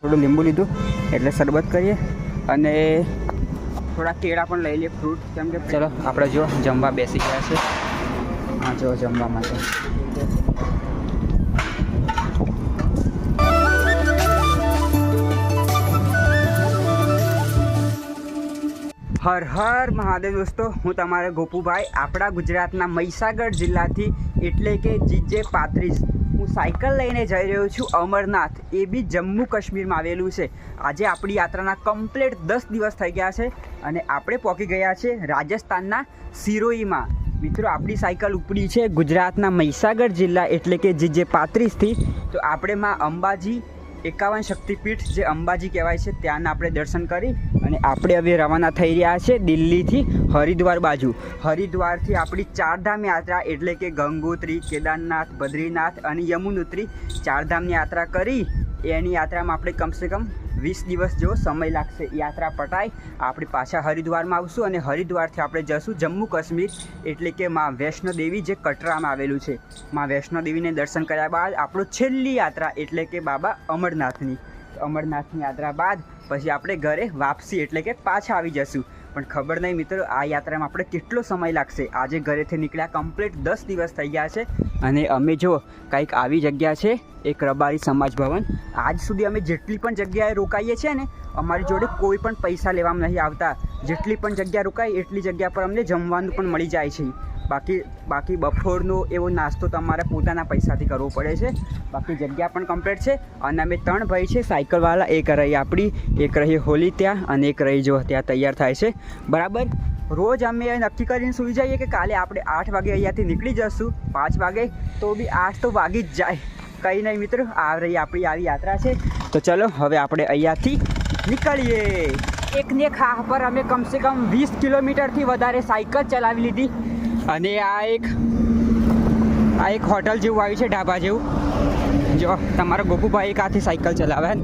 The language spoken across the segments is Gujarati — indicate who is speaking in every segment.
Speaker 1: થોડું લીંબુ લીધું એટલે શરબત કરીએ અને થોડા કેળા પણ લઈ લઈએ, ફ્રૂટ. કેમ કે ચલો આપણે જો જમવા બેસી ગયા છે. હા જો જમવા માટે હર હર મહાદેવ દોસ્તો, હું તમારો ગોપુભાઈ આપણા ગુજરાતના મહીસાગર જિલ્લાથી, એટલે કે જીજે 35. હું સાયકલ લઈને જઈ રહ્યો છું અમરનાથ, એ બી જમ્મુ કાશ્મીરમાં આવેલું છે. આજે આપણી યાત્રાના કમ્પ્લીટ 10 દિવસ થઈ ગયા છે અને આપણે પહોંચી ગયા છે રાજસ્થાનના સિરોહીમાં. મિત્રો, આપણી સાયકલ ઉપડી છે ગુજરાતના મહીસાગર જિલ્લા એટલે કે જીજે 35થી. તો આપણે માં અંબાજી 51 શક્તિપીઠ જે અંબાજી કહેવાય છે ત્યાંના આપણે દર્શન કરી અને આપણે હવે રવાના થઈ રહ્યા છે દિલ્હીથી હરિદ્વાર બાજુ. હરિદ્વારથી આપણી ચારધામ યાત્રા એટલે કે ગંગોત્રી, કેદારનાથ, બદ્રીનાથ અને યમુનોત્રી ચારધામની યાત્રા કરી. એની યાત્રામાં આપણે કમસે કમ 20 દિવસ જેવો સમય લાગશે. યાત્રા પટાઈ આપણે પાછા હરિદ્વારમાં આવશું અને હરિદ્વારથી આપણે જશું જમ્મુ કાશ્મીર એટલે કે માં વૈષ્ણોદેવી જે કટરામાં આવેલું છે. માં વૈષ્ણોદેવીને દર્શન કર્યા બાદ આપણો છેલ્લી યાત્રા એટલે કે બાબા અમરનાથની યાત્રા બાદ પછી આપણે ઘરે વાપસી એટલે કે પાછા આવી જશું. પણ ખબર નહીં મિત્રો, આ યાત્રામાં આપણે કેટલો સમય લાગશે. આજે ઘરેથી નીકળ્યા કમ્પ્લીટ 10 દિવસ થઈ ગયા છે અને અમે જો કંઈક આવી જગ્યા છે એક રબારી સમાજ ભવન. આજ સુધી અમે જેટલી પણ જગ્યાએ રોકાઈએ છીએ ને, અમારી જોડે કોઈ પણ પૈસા લેવામાં નહીં આવતા. જેટલી પણ જગ્યા રોકાય એટલી જગ્યા પર અમને જમવાનું પણ મળી જાય છે. બાકી બપોરનો એવો નાસ્તો તમારે પોતાના પૈસાથી કરવો પડે છે. બાકી જગ્યા પણ કમ્પ્લીટ છે અને અમે 3 ભાઈ છે સાયકલવાળા. એક રહી આપણી, એક રહી હોલી ત્યાં અને એક રહી જો ત્યાં તૈયાર થાય છે. બરાબર, રોજ અમે નક્કી કરીને સૂઈ જઈએ કે કાલે આપણે 8 વાગે અહીંયાથી નીકળી જશું. 5 વાગે તો બી 8 તો વાગી જ જાય. કંઈ નહીં મિત્રો, આ રહી આપણી આવી યાત્રા છે. તો ચલો હવે આપણે અહીંયાથી નીકળીએ. એકને ખાહ પર અમે કમસે કમ 20 કિલોમીટરથી વધારે સાયકલ ચલાવી લીધી અને આ એક હોટલ જેવું આવ્યું છે, ઢાબા જેવું. જો તમારો ગોપુભાઈ એક હાથથી સાયકલ ચલાવે ને,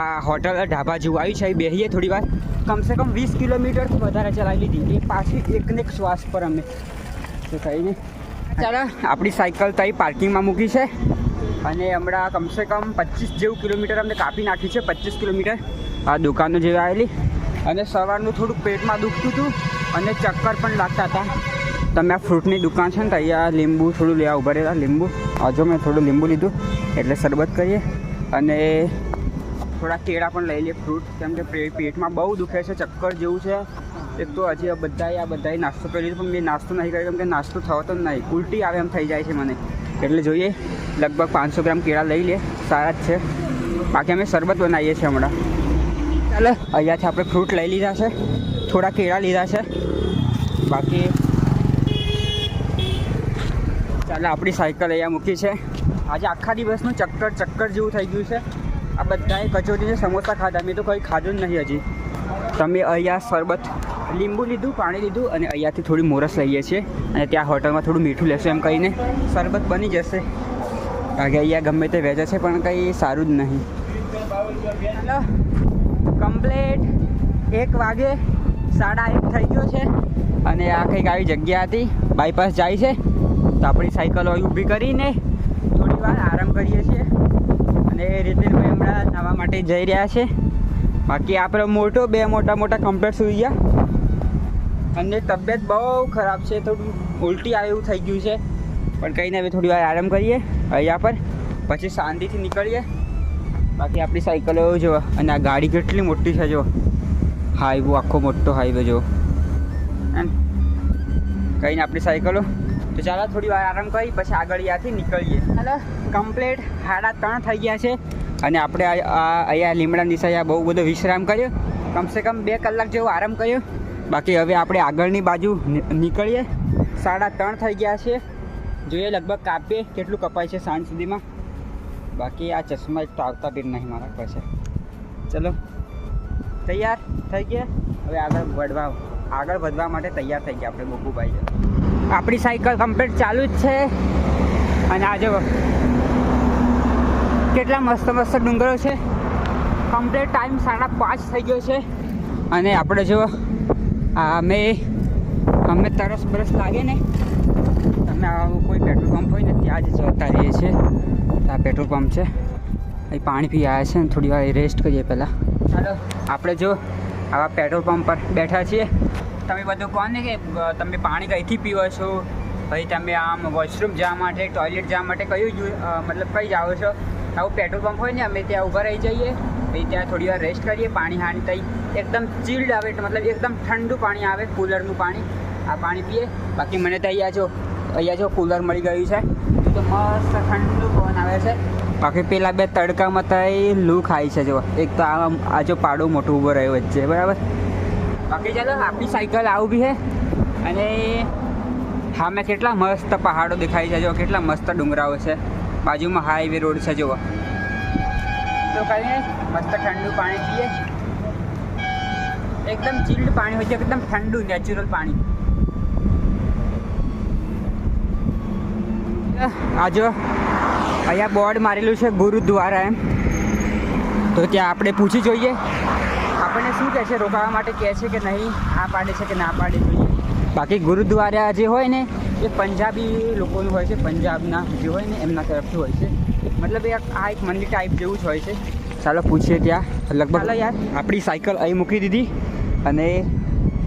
Speaker 1: આ હોટલ ઢાબા જેવું આવ્યું છે. અહીં બેસીએ થોડી વાર. કમસે કમ 20 કિલોમીટરથી વધારે ચલાવી લીધી. એ પાછી એકને એક શ્વાસ પર અમે તો થઈને ચાલો આપણી સાયકલ તઈ પાર્કિંગમાં મૂકી છે અને હમણાં કમસે કમ 25 જેવું કિલોમીટર અમને કાપી નાખ્યું છે. 25 કિલોમીટર આ દુકાનો જેવી આવેલી. અને સવારનું થોડુંક પેટમાં દુખતું હતું અને ચક્કર પણ લાગતા હતા. તમે આ ફ્રૂટની દુકાન છે ને, અહીંયા લીંબુ થોડું લેવા ઉભા રહેલા. લીંબુ હજુ મેં થોડું લીંબુ લીધું એટલે શરબત કરીએ અને થોડા કેળા પણ લઈ લઈએ, ફ્રૂટ. કેમ કે પેટમાં બહુ દુખે છે, ચક્કર જેવું છે. એક તો હજી બધાએ નાસ્તો કરી લીધો પણ મેં નાસ્તો નહીં કર્યો કેમ કે નાસ્તો થતો જ નહીં, ઉલટી આવે એમ થઈ જાય છે મને. એટલે જોઈએ લગભગ 500 ગ્રામ કેળા લઈ લે, સારા જ છે. બાકી અમે શરબત બનાવીએ છીએ હમણાં. ચાલો અહીંયાથી આપણે ફ્રૂટ લઈ લીધા છે, થોડા કેળા લીધા છે. બાકી ચાલો આપણી સાયકલ અહીંયા મૂકી છે. આજે આખા દિવસનું ચક્કર જેવું થઈ ગયું છે. આ બધાએ કચોરીને સમોસા ખાધા, મેં તો કંઈ ખાધું જ નહીં હજી. તમે અહીંયા શરબત, લીંબુ લીધું, પાણી લીધું અને અહીંયાથી થોડી મોરસ લઈએ છીએ અને ત્યાં હોટલમાં થોડું મીઠું લેશું એમ કહીને શરબત બની જશે. કારણ કે અહીંયા ગમે તે વેચે છે પણ કંઈ સારું જ નહીં. ચાલો કમ્પ્લેટ 1 વાગે 1:30 થઈ ગયો છે અને આ કંઈક આવી જગ્યા હતી, બાયપાસ જાય છે. તો આપણી સાયકલો ઊભી કરીને થોડી વાર આરામ કરીએ છીએ અને રીતિલભાઈ હમણાં નાહવા માટે જઈ રહ્યા છે. બાકી આપણે બે મોટા કમ્પ્લેટ સૂઈ ગયા અને તબિયત બહુ ખરાબ છે, થોડું ઉલટી આવે એવું થઈ ગયું છે. પણ કંઈ નહીં, હવે થોડી વાર આરામ કરીએ અહીંયા પર, પછી શાંતિથી નીકળીએ. બાકી આપણી સાયકલો જો, અને આ ગાડી કેટલી મોટી છે જો, હાઈવો આખો મોટો હાઈવે જો. કંઈ નહીં આપણી સાયકલો. તો ચાલો થોડી વાર આરામ કરી પછી આગળ અહીંયાથી નીકળીએ. ચાલો કમ્પ્લેટ 3:30 થઈ ગયા છે અને આપણે અહીંયા લીમડા નીચે બહુ બધો વિશ્રામ કર્યો, કમસે કમ 2 કલાક જેવો આરામ કર્યો. બાકી હવે આપણે આગળની બાજુ નીકળીએ. 3:30 થઈ ગયા છે. જોઈએ લગભગ કાપીએ કેટલું કપાય છે સાંજ સુધીમાં. બાકી આ ચશ્મા એક તો આવતા બી નહીં મારા પાસે. ચલો તૈયાર થઈ ગયા, હવે આગળ વધવા માટે તૈયાર થઈ ગયા આપણે ગોપુભાઈ. આપણી સાયકલ કમ્પ્લીટ ચાલુ જ છે અને આજે કેટલા મસ્ત ડુંગરો છે. કમ્પ્લીટ ટાઈમ 5:30 થઈ ગયો છે અને આપણે જો અમે તરસ બરસ લાગે ને, તમે કોઈ પેટ્રોલ પંપ હોય ને ત્યાં જ જતા રહીએ છીએ. આ પેટ્રોલ પંપ છે અહીં પાણી પી આવ્યા છે ને થોડી વાર રેસ્ટ કરીએ પહેલાં. ચાલો આપણે જો આવા પેટ્રોલ પંપ પર બેઠા છીએ. તમે બધું કહો ને કે તમે પાણી કઈથી પીવો છો, ભાઈ તમે આમ વોશરૂમ જવા માટે, ટોયલેટ જવા માટે મતલબ કઈ જાઓ છો. આવું પેટ્રોલ પંપ હોય ને અમે ત્યાં ઊભા રહી જઈએ, પછી ત્યાં થોડી વાર રેસ્ટ કરીએ. પાણી હાની થઈ એકદમ ચીલ્ડ આવે, મતલબ એકદમ ઠંડુ પાણી આવે, કૂલરનું પાણી. આ પાણી પીએ. બાકી મને તો અહીંયા જો કૂલર મળી ગયું છે તો મસ્ત ઠંડુ પવન આવે છે. બાકી પેલા બે તડકામાં તો લૂ ખાય છે. જો એક તો આ જો પાડું મોટું ઊભો રહ્યો વચ્ચે, બરાબર. બાકી ચાલો આપણી સાયકલ આવું બી છે. અને હા, મેં કેટલા મસ્ત પહાડો દેખાય છે. જો કેટલા મસ્ત ડુંગરાઓ છે, બાજુમાં હાઈવે રોડ છે. જુઓ તો કહીએ મસ્ત ઠંડુ પાણી પીએ. એકદમ ચીલ્ડ પાણી હોય છે, એકદમ ઠંડુ નેચરલ પાણી. આ જો અહીંયા બોર્ડ મારેલું છે ગુરુદ્વારા એમ, તો ત્યાં આપણે પૂછી જોઈએ આપણને શું કહે છે, રોકાવા માટે કહે છે કે નહીં, હા પાડે છે કે ના પાડે જોઈએ. બાકી ગુરુદ્વારા જે હોય ને એ પંજાબી લોકોનું હોય છે, પંજાબના જે હોય ને એમના તરફથી હોય છે. મતલબ આ એક મંદિર ટાઈપ જેવું જ હોય છે. ચાલો પૂછીએ ત્યાં. લગભગ યાર આપણી સાયકલ અહીં મૂકી દીધી. અને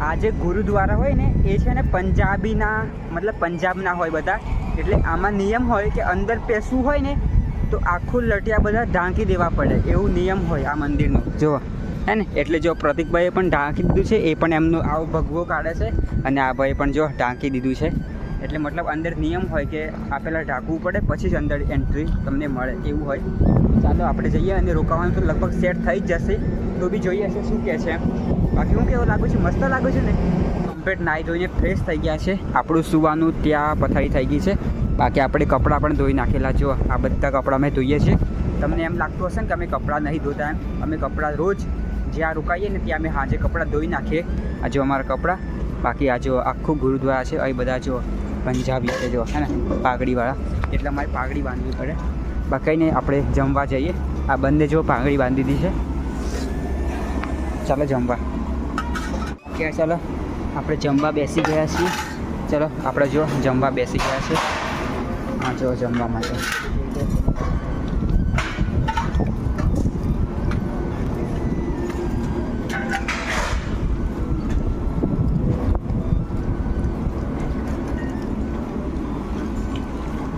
Speaker 1: આ જે ગુરુદ્વારા હોય ને એ છે ને પંજાબીના, મતલબ પંજાબના હોય બધા. એટલે આમાં નિયમ હોય કે અંદર પેસવું હોય ને તો આખું લટિયા બધા ઢાંકી દેવા પડે, એવું નિયમ હોય આ મંદિરનો. જો હે ને, એટલે જો પ્રતિકભાઈએ પણ ઢાંકી દીધું છે, એ પણ એમનું આવો ભગવો કાઢે છે. અને આ ભાઈ પણ જો ઢાંકી દીધું છે. એટલે મતલબ અંદર નિયમ હોય કે આ પહેલાં ઢાંકવું પડે પછી જ અંદર એન્ટ્રી તમને મળે, એવું હોય. ચાલો આપણે જઈએ. અને રોકાવાનું તો લગભગ સેટ થઈ જ જશે, તો બી જોઈએ છે શું કહે છે એમ. બાકી હું કેવું લાગુ છે, મસ્ત લાગુ છે ને. કમ્પ્લીટ નાહી ધોઈને ફ્રેશ થઈ ગયા છે. આપણું સુવાનું ત્યાં પથારી થઈ ગઈ છે. બાકી આપણે કપડાં પણ ધોઈ નાખેલા. જો આ બધા કપડાં અમે ધોઈએ છીએ. તમને એમ લાગતું હશે ને કે અમે કપડાં નહીં ધોતા એમ. અમે કપડાં રોજ જ્યાં રોકાઈએ ને ત્યાં અમે સાંજે કપડાં ધોઈ નાખીએ. આ જો અમારા કપડાં. બાકી આ જો આખું ગુરુદ્વારા છે, અહીં બધા જો પંજાબી છે જો, હે ને, પાઘડીવાળા. એટલે અમારે પાઘડી બાંધવી પડે. બાકી નહીં, આપણે જમવા જઈએ. આ બંને જો પાઘડી બાંધી દીધી છે. ચાલો જમવા. કે ચાલો આપણે જમવા બેસી ગયા છીએ. ચલો આપણે જો જમવા બેસી ગયા છે. હા જો જમવા માટે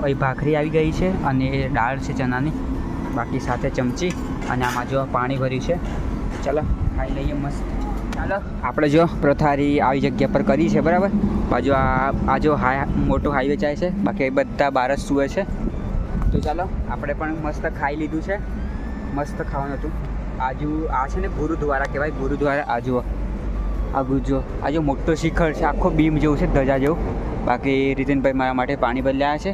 Speaker 1: અહીં ભાખરી આવી ગઈ છે અને દાળ છે ચણાની. બાકી સાથે ચમચી અને આમાં જો પાણી ભર્યું છે. ચાલો ખાઈ લઈએ મસ્ત. ચાલો આપણે જો પ્રથારી આવી જગ્યા પર કરી છે, બરાબર. બાજુ આ જો મોટો હાઈવે જાય છે. બાકી બધા બહાર જ સૂવે છે. તો ચાલો આપણે પણ મસ્ત ખાઈ લીધું છે. મસ્ત ખાવાનું હતું. આ છે ને ગુરુદ્વારા કહેવાય, ગુરુદ્વારા. આ જો મોટો શિખર છે, આખો બીમ જેવું છે, ધજા જેવું. બાકી રીતિનભાઈ મારા માટે પાણી બદલ્યા છે.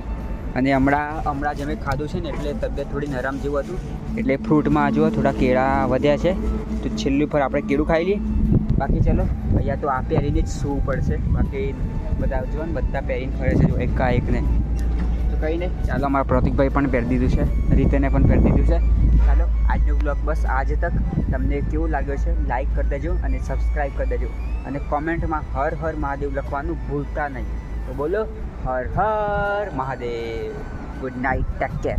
Speaker 1: અને હમણાં જ અમે ખાધું છે ને એટલે તબિયત થોડી નરમ જેવું હતું. એટલે ફ્રૂટમાં જો થોડા કેળા વધ્યા છે, તો છેલ્લું પર આપણે કેળું ખાઈ લઈએ. બાકી ચલો અહીંયા તો આ પહેરીને જ સૂવું પડશે. બાકી બધા જો ને બધા પહેરીને ફરે છે, જો એકાએકને. તો કંઈ નહીં, ચાલો અમારા પ્રતિકભાઈ પણ પહેરી દીધું છે, રીતેને પણ પહેરી દીધું છે. ચાલો આજનો બ્લોગ બસ આજે તક. તમને કેવું લાગ્યો છે લાઈક કરી દેજો અને સબસ્ક્રાઈબ કરી દેજો. અને કોમેન્ટમાં હર હર મહાદેવ લખવાનું ભૂલતા નહીં. તો બોલો Har Har Mahadev. Good night, take care.